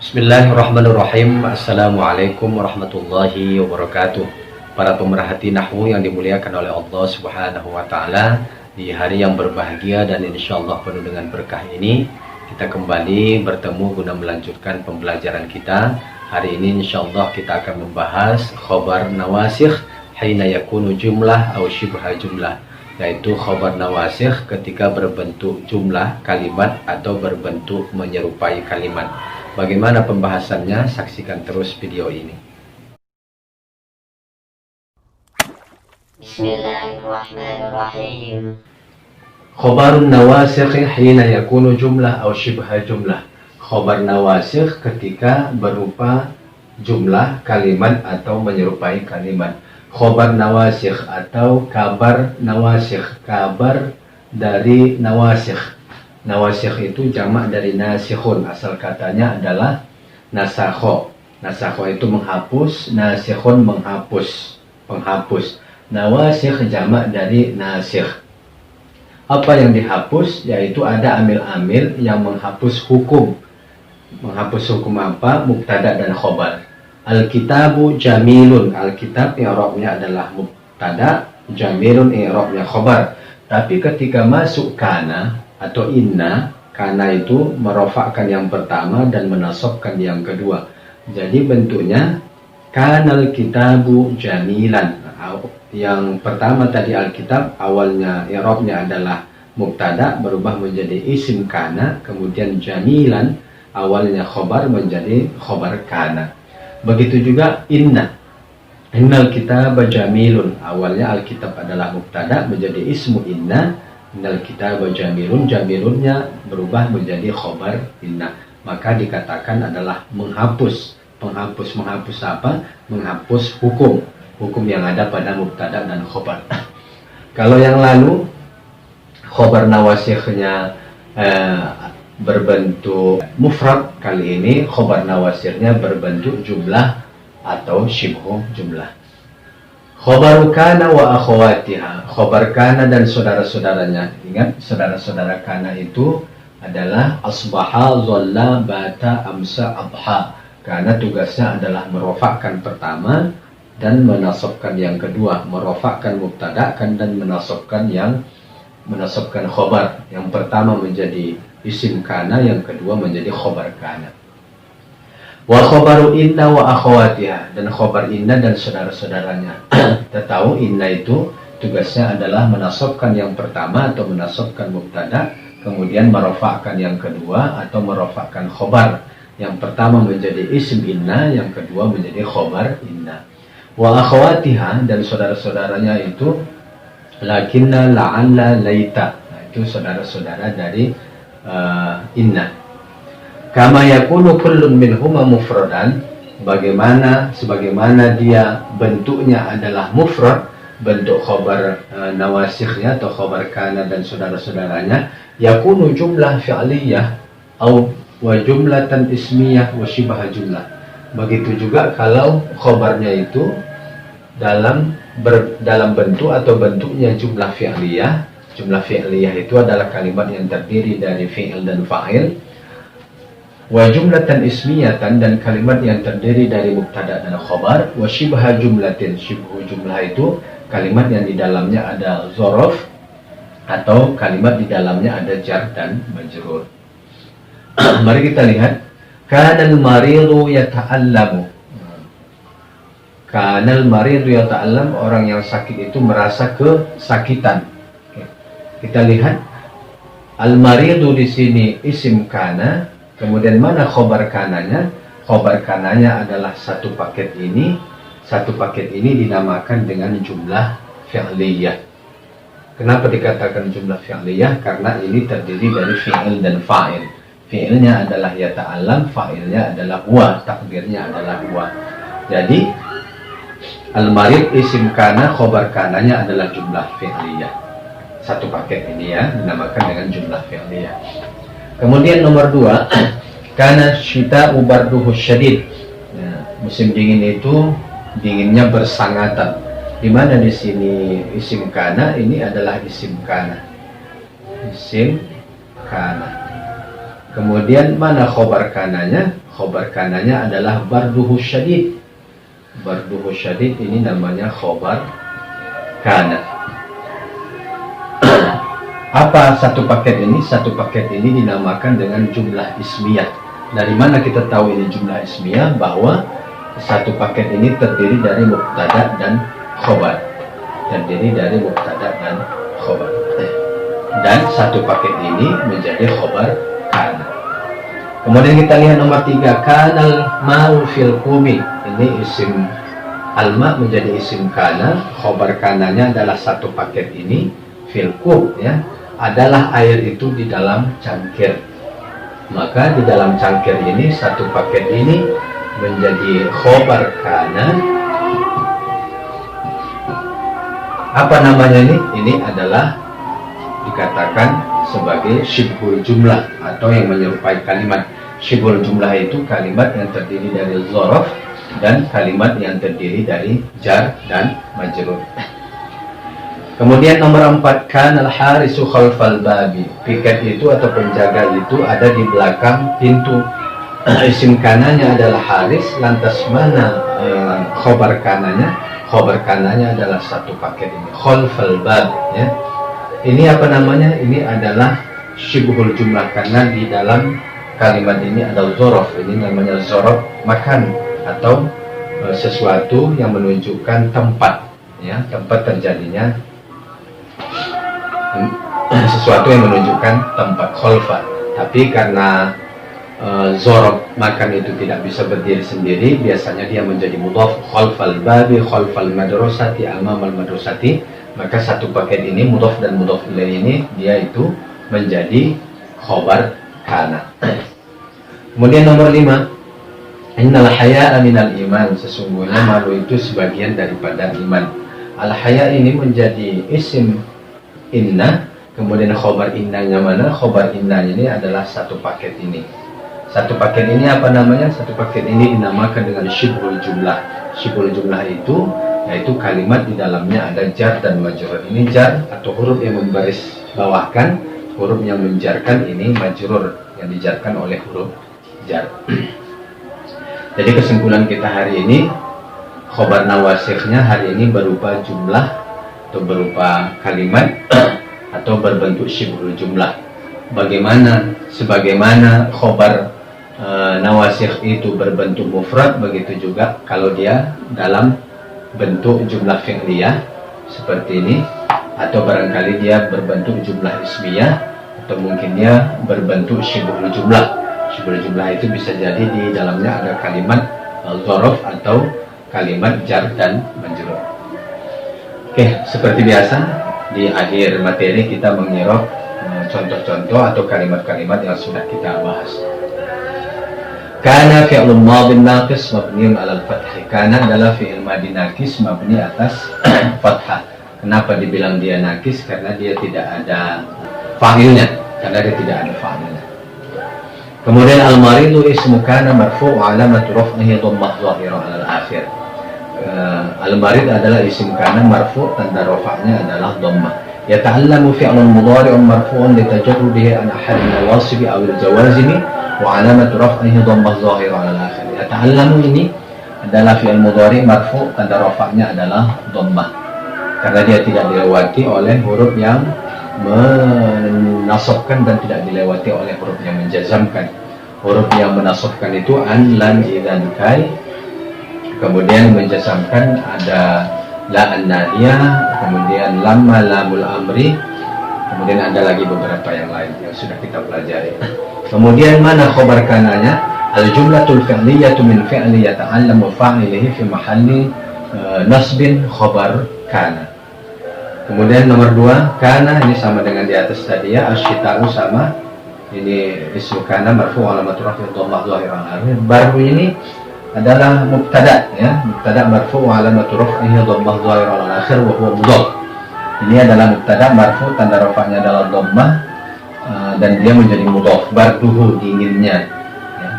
Bismillahirrahmanirrahim. Assalamualaikum warahmatullahi wabarakatuh. Para pemerhati nahwu yang dimuliakan oleh Allah Subhanahu wa taala, di hari yang berbahagia dan insya Allah penuh dengan berkah ini, kita kembali bertemu guna melanjutkan pembelajaran kita. Hari ini insya Allah kita akan membahas khobar nawasikh hina yakunu jumlah atau shibha jumlah, yaitu khobar nawasikh ketika berbentuk jumlah kalimat atau berbentuk menyerupai kalimat. Bagaimana pembahasannya? Saksikan terus video ini. Bismillahirrahmanirrahim. Khobarun nawasikh hina yakunu jumlah atau shibha jumlah. Khobar nawasikh ketika berupa jumlah kalimat atau menyerupai kalimat. Khobar nawasikh atau kabar nawasikh, kabar dari nawasikh. Nawasikh itu jamak dari nasikhun, asal katanya adalah nasakho. Nasakho itu menghapus, nasikhun menghapus, penghapus. Nawasikh jamak dari nasikh. Apa yang dihapus? Yaitu ada amil-amil yang menghapus hukum. Menghapus hukum apa? Mubtada dan khobar. Alkitabu jamilun. Alkitab i'rabnya adalah mubtada, jamilun i'rabnya khobar. Tapi ketika masuk kana atau inna, karena itu merofakkan yang pertama dan menasabkan yang kedua. Jadi bentuknya kanal kitabu jamilan. Yang pertama tadi alkitab, awalnya i'rabnya adalah mubtada berubah menjadi isim kana, kemudian jamilan awalnya khobar menjadi khobar kana. Begitu juga inna. Innal kitaba jamilun, awalnya alkitab adalah mubtada menjadi ismu inna. Innal kitaba jamilun, jamilunnya berubah menjadi khobar inna, maka dikatakan adalah menghapus. Menghapus apa? Menghapus hukum yang ada pada mubtada dan khobar. Kalau yang lalu khobar nawasikhnya berbentuk mufrad, kali ini khobar nawasikhnya berbentuk jumlah atau syibhu jumlah. Khobar kana wa akhawatiha, khobar kana dan saudara-saudaranya. Ingat, saudara-saudara kana itu adalah asbaha, dhalla, bata, amsa, adha. Karena tugasnya adalah merofakkan pertama dan menasabkan yang kedua, merofakkan mubtada'kan dan menasabkan khobar. Yang pertama menjadi isim kana, yang kedua menjadi khobar kana. Wa khobaru inna wa akhawatiha, dan khobar inna dan saudara-saudaranya. Kita tahu inna itu tugasnya adalah menasabkan yang pertama atau menasabkan mubtada, kemudian merofakkan yang kedua atau merofakkan khobar. Yang pertama menjadi isim inna, yang kedua menjadi khobar inna. Wa akhawatiha, dan saudara-saudaranya itu lakinna, la'alla, laita. Nah, itu saudara-saudara dari inna. Kama yakunu kullun minhuma mufradan, sebagaimana dia bentuknya adalah mufrad, bentuk khobar nawasikhnya atau khobar kana dan saudara-saudaranya, yakunu jumlah fi'liyah atau wa jumlatan ismiyah wa shibha jumlah. Begitu juga kalau khobarnya itu dalam bentuk atau bentuknya jumlah fi'liyah. Jumlah fi'liyah itu adalah kalimat yang terdiri dari fi'il dan fa'il. Wa jumlatan ismiyatan, dan kalimat yang terdiri dari mubtada dan khobar. Wa shibha jumlatin, shibhu jumlah itu kalimat yang di dalamnya ada zorof atau kalimat di dalamnya ada jar dan majrur. Mari kita lihat. Kanal maridu yata'allamu. Kanal maridu yata'allam, orang yang sakit itu merasa kesakitan. Kita lihat al maridu di sini isim kana. Kemudian mana khobar kananya? Khobar kananya adalah satu paket ini. Satu paket ini dinamakan dengan jumlah fi'liyah. Kenapa dikatakan jumlah fi'liyah? Karena ini terdiri dari fi'il dan fa'il. Fi'ilnya adalah yata'allam, fa'ilnya adalah huwa, takdirnya adalah huwa. Jadi al-marid isim kana, khobar kananya adalah jumlah fi'liyah. Satu paket ini ya dinamakan dengan jumlah fi'liyah. Kemudian nomor 2, kana syita'u barduhu syadid. Nah, musim dingin itu dinginnya bersangatan. Di mana di sini isim kana ini adalah isim kana. Isim kana. Kemudian mana khobar kananya? Khobar kananya adalah barduhu syadid. Barduhu syadid ini namanya khobar kana. Apa satu paket ini? Satu paket ini dinamakan dengan jumlah ismiyah. Dari mana kita tahu ini jumlah ismiyah? Bahwa satu paket ini terdiri dari mubtada dan khobar. Terdiri dari mubtada dan khobar. Dan satu paket ini menjadi khobar kana. Kemudian kita lihat nomor 3, kanal ma'u fil kumi. Ini isim alma menjadi isim kana. Khobar kananya adalah satu paket ini fil kum, ya, adalah air itu di dalam cangkir. Maka di dalam cangkir ini satu paket ini menjadi khobar kana. Apa namanya ini? Ini adalah dikatakan sebagai syibhul jumlah atau yang menyerupai kalimat. Syibhul jumlah itu kalimat yang terdiri dari dzaraf dan kalimat yang terdiri dari jar dan majrur. Kemudian nomor 4, kanal harisu khalfal babi. Piket itu atau penjaga itu ada di belakang pintu. Isim kananya adalah haris, lantas mana khobar kananya? Khobar kananya adalah satu paket ini, khalfal bab, ya. Ini apa namanya? Ini adalah syibhul jumlah karena di dalam kalimat ini ada dzaraf. Ini namanya dzaraf makan atau sesuatu yang menunjukkan tempat, ya, tempat terjadinya sesuatu yang menunjukkan tempat, khalfa. Tapi karena dzaraf makan itu tidak bisa berdiri sendiri, biasanya dia menjadi mudhaf, khalfal babi, khalfal madrasati, amamal madrasati. Maka satu paket ini mudhaf dan mudhaf ilaih ini dia itu menjadi khobar kana. Kemudian nomor 5, innal haya'a minal iman. Sesungguhnya malu itu sebagian daripada iman. Al haya ini menjadi isim inna. Kemudian khobar innanya mana? Khobar innanya ini adalah satu paket ini. Satu paket ini apa namanya? Satu paket ini dinamakan dengan syibhul jumlah. Syibhul jumlah itu yaitu kalimat di dalamnya ada jar dan majrur. Ini jar atau huruf yang membaris bawahkan, huruf yang menjarkan ini majrur yang dijarkan oleh huruf jar. Jadi kesimpulan kita hari ini, khobar nawasikhnya hari ini berupa jumlah atau berupa kalimat atau berbentuk syibhul jumlah. Sebagaimana khobar nawasikh itu berbentuk mufrad, begitu juga kalau dia dalam bentuk jumlah fi'liyah seperti ini, atau barangkali dia berbentuk jumlah ismiyah, atau mungkin dia berbentuk syibhul jumlah. Syibhul jumlah itu bisa jadi di dalamnya ada kalimat dzaraf atau kalimat jar dan majrur. Oke, seperti biasa di akhir materi kita mengirob contoh-contoh atau kalimat-kalimat yang sudah kita bahas. Kana fi'lun madin naqis mabniun 'alal fathhi. Kana adalah fi'il madhi naqis mabni atas fathah. Kenapa dibilang dia naqis? Karena dia tidak ada fa'ilnya. Kemudian al-maridu ismu kana marfu' 'alamatu raf'ihi dhammah dhahirah 'alal akhir. Al-marid adalah isim kana marfu', tanda rafa'nya adalah dhammah. Yata'allamu fi'lun mudhari'un marfu'un litajarrudihi an ahad an-nawasib aw al-jawazim wa 'alamatu raf'ihi dhammah dhahirah 'alal akhir. Yata'allamu ini adalah fi'il mudhari' marfu', tanda rafa'nya adalah dhammah karena dia tidak dilewati oleh huruf yang menasabkan dan tidak dilewati oleh huruf yang menjazamkan. Huruf yang menasabkan itu an, lan, idzan, kai. Kemudian menjazamkan ada la an-nahiyah, kemudian lamma, lamul amri. Kemudian ada lagi beberapa yang lain yang sudah kita pelajari. Kemudian mana khobar kananya? Al-jumlatul fi'liyatu min fi'li yata'allamu fa'ilihi fi mahalli nasbin khobar kana. Kemudian nomor 2, kana ini sama dengan di atas tadi ya, asyita'u sama. Ini ismu kana marfu' alamat raf'i dhammah dhahirah al-akhir. Baru ini adalah mubtada ya, mubtada marfu' alamat raf'ihi dhammah dhahirah al-akhir wa huwa mudhaf. Ini adalah mubtada marfu', tanda rafa'nya adalah dhammah dan dia menjadi mudhaf. Barduhu dinginnya ya.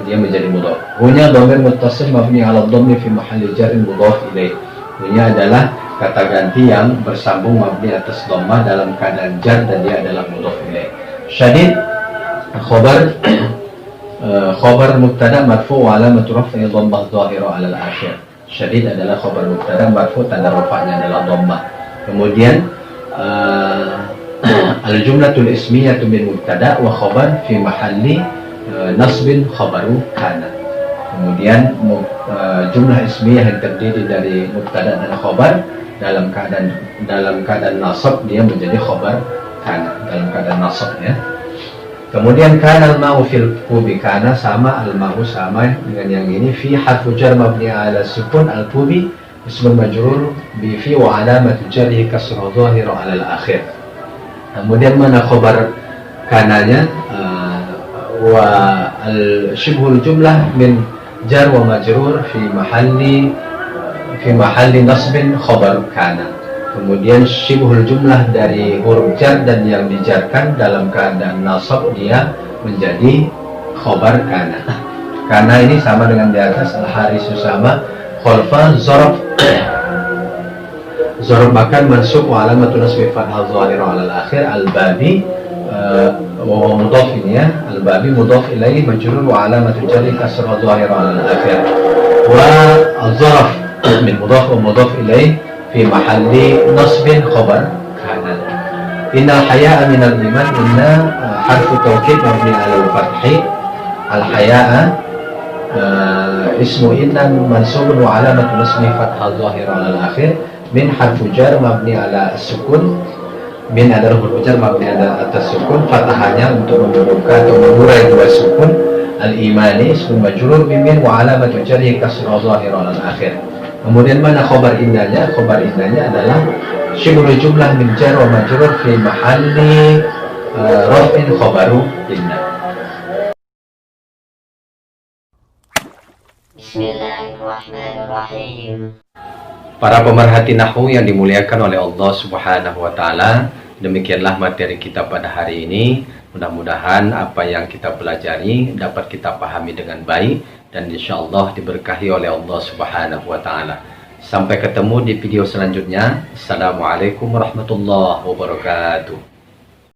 Dia menjadi mudhaf. Hunya dhamir muttasil mabni 'ala dhammi fi mahalli jarrin mudhaf ilaih. Hunya adalah kata ganti yang bersambung mabni atas dhammah dalam keadaan jar dan dia adalah mudhaf ilaih. Syadid Khobar khobar mubtada marfu wa alamatu raf'i dhammah dhahira 'ala al-akhir. Syadid adalah khobar mubtada marfu, tanda rafa'nya adalah dhammah. Kemudian al-jumlatul ismiyatu min mubtada wa khobar fi mahalli nasbin khobaru kana. Kemudian jumlah ismiyah yang terdiri dari mubtada dan khobar dalam keadaan nasab dia menjadi khobar kana, dalam keadaan nasab ya. Kemudian kana al-ma'u fil kubi, kana sama al-ma'u sama dengan yang ini, fi harfu jar mabni ala sukun, al-kubi ismun majrur bi fi wa alamatu jarhi kasrah dhahira ala al-akhir. Kemudian mana khobar kananya, wa al-shibhul jumlah min jar wa majrur fi mahalli nasbin khobar kana. Kemudian shibhul jumlah dari huruf jar dan yang dijarkan dalam keadaan nasab dia menjadi khobar kana. Kana ini sama dengan di atas, al-harisu sama, kholfa zorof makan mansub wa alamatu nasbi fathah zahira ala al-akhir, al-babi wa mudhaf ini ya, al-babi mudhaf ilaihi majrur wa alamatu jarri kasrah zahira ala al-akhir, wa al-zaraf min mudhaf wa mudhaf ilaihi fi mahalli nasbin khobar kana. Innal haya'a minal iman, inna harfu tawkid mabni ala al-fathi, al-haya'a ismu inna mansubun wa alamatu nasbi fathah zahira ala al-akhir, min harfu jar mabni ala sukun, min adalah huruf jar mabni ala atas sukun, fathahnya untuk membuka atau mengurai dua sukun, al-imani ismu majrur min wa alamatu jarhi kasrah zahira ala al-akhir. Kemudian mana khobar indahnya? Khobar indahnya adalah syibhul jumlah min jar wa majrur fi mahalli raf'in khobaru indah. Bismillahirrahmanirrahim. Para pemerhati nahwu yang dimuliakan oleh Allah Subhanahu wa taala, demikianlah materi kita pada hari ini. Mudah-mudahan apa yang kita pelajari dapat kita pahami dengan baik dan insyaallah diberkahi oleh Allah Subhanahu wa taala. Sampai ketemu di video selanjutnya. Assalamualaikum warahmatullahi wabarakatuh.